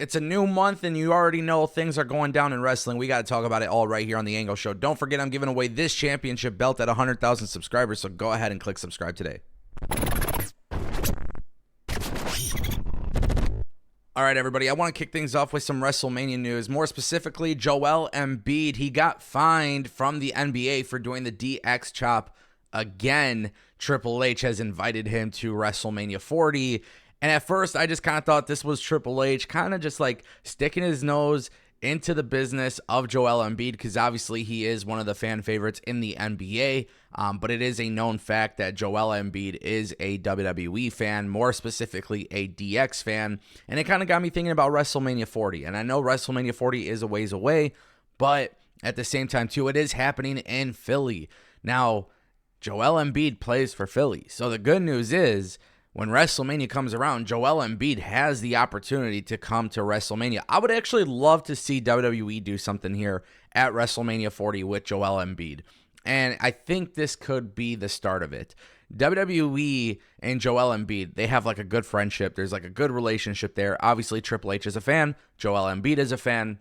it's a new month and you already know things are going down in wrestling. We got to talk about it all right here on The Angle Show. Don't forget, I'm giving away this championship belt at 100,000 subscribers, so go ahead and click subscribe today. All right, everybody, I want to kick things off with some WrestleMania news. More specifically, Joel Embiid. He got fined from the NBA for doing the DX chop again. Triple H has invited him to WrestleMania 40. And at first, I just kind of thought this was Triple H kind of just like sticking his nose into the business of Joel Embiid, because obviously he is one of the fan favorites in the NBA. But it is a known fact that Joel Embiid is a WWE fan, more specifically a DX fan. And it kind of got me thinking about WrestleMania 40. And I know WrestleMania 40 is a ways away, but at the same time, too, it is happening in Philly. Now, Joel Embiid plays for Philly. So the good news is, when WrestleMania comes around, Joel Embiid has the opportunity to come to WrestleMania. I would actually love to see WWE do something here at WrestleMania 40 with Joel Embiid. And I think this could be the start of it. WWE and Joel Embiid, they have like a good friendship. There's like a good relationship there. Obviously, Triple H is a fan. Joel Embiid is a fan.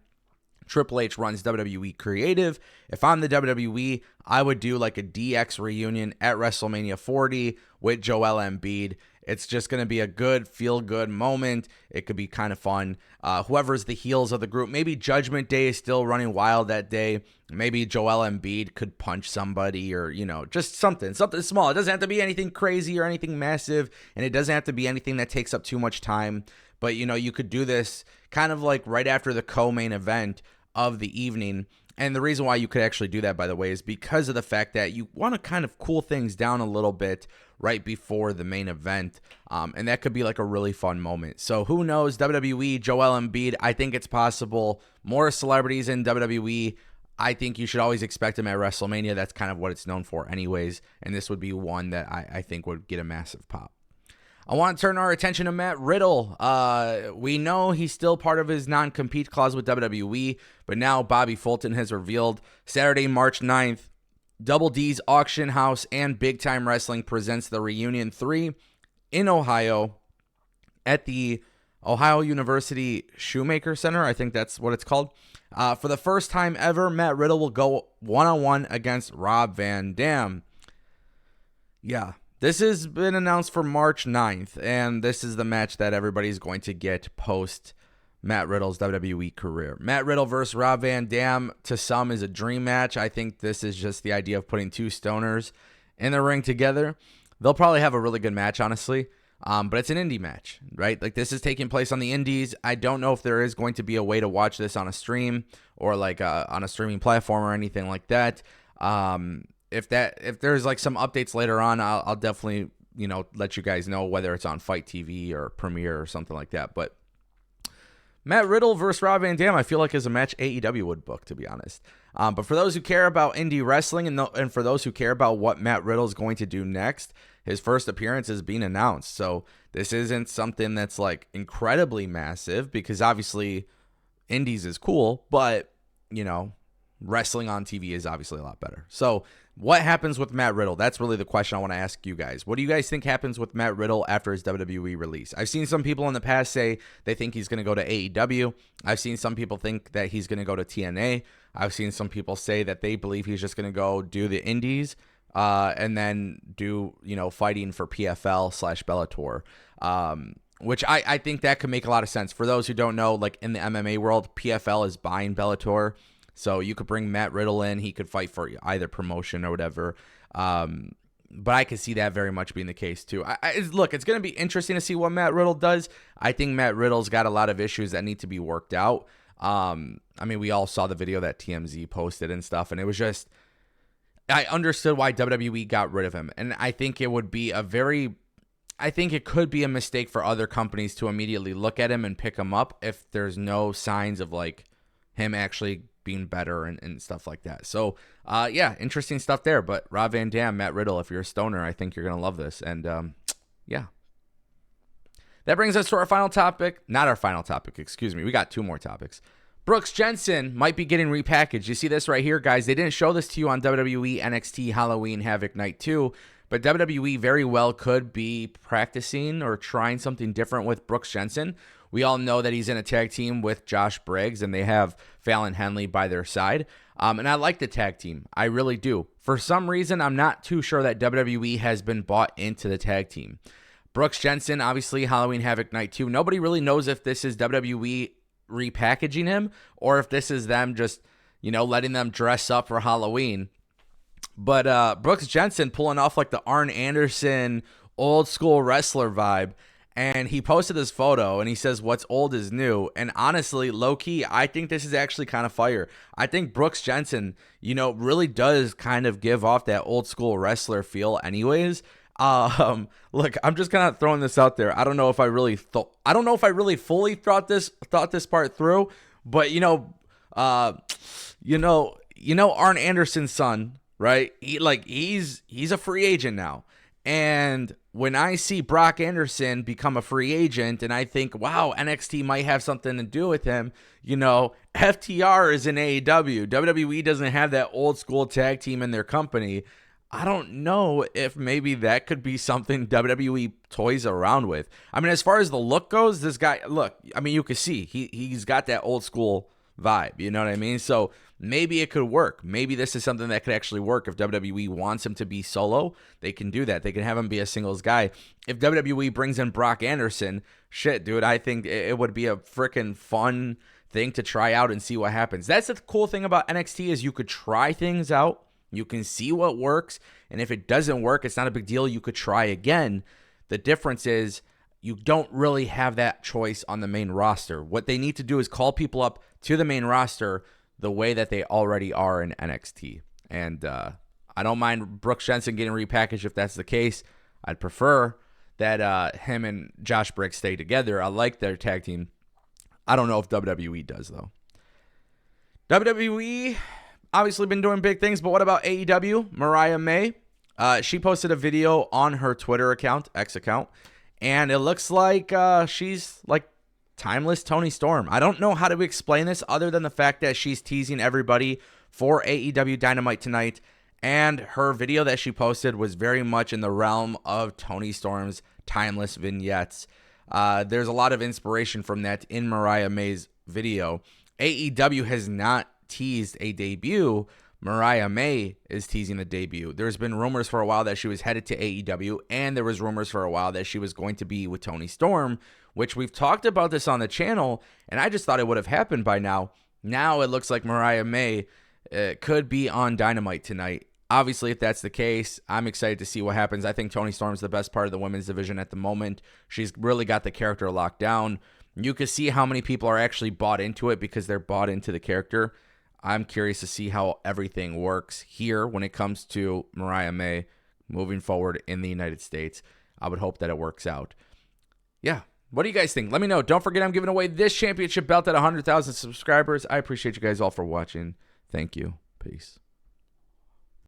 Triple H runs WWE Creative. If I'm the WWE, I would do like a DX reunion at WrestleMania 40 with Joel Embiid. It's just going to be a good, feel-good moment. It could be kind of fun. Whoever's the heels of the group, maybe Judgment Day is still running wild that day. Maybe Joel Embiid could punch somebody, or, just something small. It doesn't have to be anything crazy or anything massive, and it doesn't have to be anything that takes up too much time. But, you could do this kind of like right after the co-main event of the evening. And the reason why you could actually do that, by the way, is because of the fact that you want to kind of cool things down a little bit right before the main event. And that could be like a really fun moment. So who knows? WWE, Joel Embiid, I think it's possible. More celebrities in WWE. I think you should always expect them at WrestleMania. That's kind of what it's known for anyways. And this would be one that I think would get a massive pop. I want to turn our attention to Matt Riddle. We know he's still part of his non-compete clause with WWE, but now Bobby Fulton has revealed Saturday, March 9th, Double D's Auction House and Big Time Wrestling presents the Reunion 3 in Ohio at the Ohio University Shoemaker Center. I think that's what it's called. For the first time ever, Matt Riddle will go one-on-one against Rob Van Dam. Yeah. This has been announced for March 9th, and this is the match that everybody's going to get post Matt Riddle's WWE career. Matt Riddle versus Rob Van Dam, to some, is a dream match. I think this is just the idea of putting two stoners in the ring together. They'll probably have a really good match, honestly, but it's an indie match, right? Like, this is taking place on the indies. I don't know if there is going to be a way to watch this on a stream or like on a streaming platform or anything like that. If there's like some updates later on, I'll definitely, let you guys know whether it's on Fight TV or Premiere or something like that. But Matt Riddle versus Rob Van Dam, I feel like is a match AEW would book, to be honest. But for those who care about indie wrestling and for those who care about what Matt Riddle is going to do next, his first appearance is being announced. So this isn't something that's like incredibly massive, because obviously indies is cool, but, wrestling on TV is obviously a lot better. So what happens with Matt Riddle? That's really the question I want to ask you guys. What do you guys think happens with Matt Riddle after his WWE release? I've seen some people in the past say they think he's going to go to AEW. I've seen some people think that he's going to go to TNA. I've seen some people say that they believe he's just going to go do the indies and then do, fighting for PFL/Bellator. Which I think that could make a lot of sense. For those who don't know, like in the MMA world, PFL is buying Bellator. So you could bring Matt Riddle in. He could fight for either promotion or whatever. But I could see that very much being the case too. Look, it's going to be interesting to see what Matt Riddle does. I think Matt Riddle's got a lot of issues that need to be worked out. We all saw the video that TMZ posted and stuff. And it was just, I understood why WWE got rid of him. And I think it would be it could be a mistake for other companies to immediately look at him and pick him up if there's no signs of like him actually being better and stuff like that. So, interesting stuff there. But Rob Van Dam, Matt Riddle, if you're a stoner, I think you're going to love this. And, That brings us to our final topic. Not our final topic, excuse me. We got two more topics. Brooks Jensen might be getting repackaged. You see this right here, guys. They didn't show this to you on WWE NXT Halloween Havoc Night 2, but WWE very well could be practicing or trying something different with Brooks Jensen. We all know that he's in a tag team with Josh Briggs, and they have Fallon Henley by their side. And I like the tag team. I really do. For some reason, I'm not too sure that WWE has been bought into the tag team. Brooks Jensen, obviously, Halloween Havoc Night 2. Nobody really knows if this is WWE repackaging him or if this is them just, letting them dress up for Halloween. But Brooks Jensen pulling off like the Arn Anderson old school wrestler vibe. And he posted this photo and he says, what's old is new. And honestly, low key, I think this is actually kind of fire. I think Brooks Jensen, really does kind of give off that old school wrestler feel anyways. Look, I'm just kind of throwing this out there. I don't know if I really fully thought this part through, but Arn Anderson's son, right? He's a free agent now. And when I see Brock Anderson become a free agent and I think, wow, NXT might have something to do with him, FTR is in AEW. WWE doesn't have that old school tag team in their company. I don't know if maybe that could be something WWE toys around with. I mean, as far as the look goes, this guy, you can see he's got that old school vibe. You know what I mean? So maybe it could work. Maybe this is something that could actually work. If WWE wants him to be solo, they can do that. They can have him be a singles guy. If WWE brings in Brock Anderson, shit, dude, I think it would be a freaking fun thing to try out and see what happens. That's the cool thing about NXT is you could try things out. You can see what works, and if it doesn't work, it's not a big deal. You could try again. The difference is you don't really have that choice on the main roster. What they need to do is call people up to the main roster the way that they already are in NXT. And I don't mind Brooks Jensen getting repackaged if that's the case. I'd prefer that him and Josh Briggs stay together. I like their tag team. I don't know if WWE does, though. WWE obviously been doing big things, but what about AEW? Mariah May, she posted a video on her Twitter account, X account, and it looks like she's like timeless Toni Storm. I don't know how to explain this other than the fact that she's teasing everybody for AEW Dynamite tonight, and her video that she posted was very much in the realm of Toni Storm's timeless vignettes. There's a lot of inspiration from that in Mariah May's video. AEW has not teased a debut. Mariah May is teasing the debut. There's been rumors for a while that she was headed to AEW, and there was rumors for a while that she was going to be with Toni Storm, which we've talked about this on the channel, and I just thought it would have happened by now. Now it looks like Mariah May could be on Dynamite tonight. Obviously, if that's the case, I'm excited to see what happens. I think Toni Storm's the best part of the women's division at the moment. She's really got the character locked down. You can see how many people are actually bought into it because they're bought into the character. I'm curious to see how everything works here when it comes to Mariah May moving forward in the United States. I would hope that it works out. Yeah. What do you guys think? Let me know. Don't forget I'm giving away this championship belt at 100,000 subscribers. I appreciate you guys all for watching. Thank you. Peace.